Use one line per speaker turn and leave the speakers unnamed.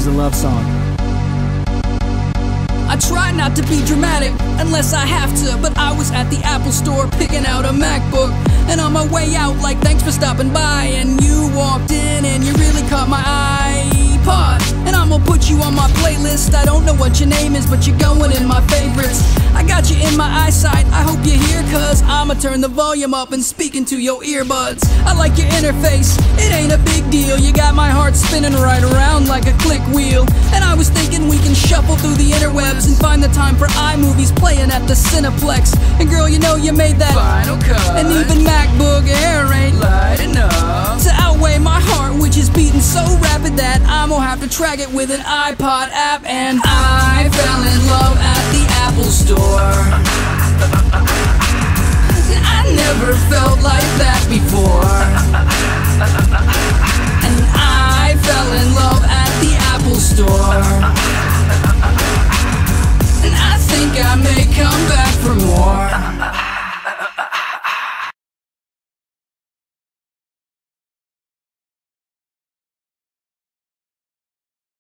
the love song.
I try not to be dramatic unless I have to, but I was at the Apple store picking out a MacBook, and on my way out, like, thanks for stopping by, and you walked in and you really caught my iPod, and I'm gonna put you on my playlist. I don't know what your name is, but you're going in my favorites. I got you in my eyesight, I hope you're here, cause I'ma turn the volume up and speak into your earbuds. I like your interface, it ain't a big deal. You got my heart spinning right around like a click wheel, and I was thinking we can shuffle through the interwebs and find the time for iMovies playing at the Cineplex. And girl, you know you made that Final Cut, and even MacBook Air ain't light enough to outweigh my heart, which is beating so rapid that I'm gonna have to track it with an iPod app. And I fell in love at the Apple store. I never felt like that before. And I fell in love at the Apple store. And I think I may come back for more.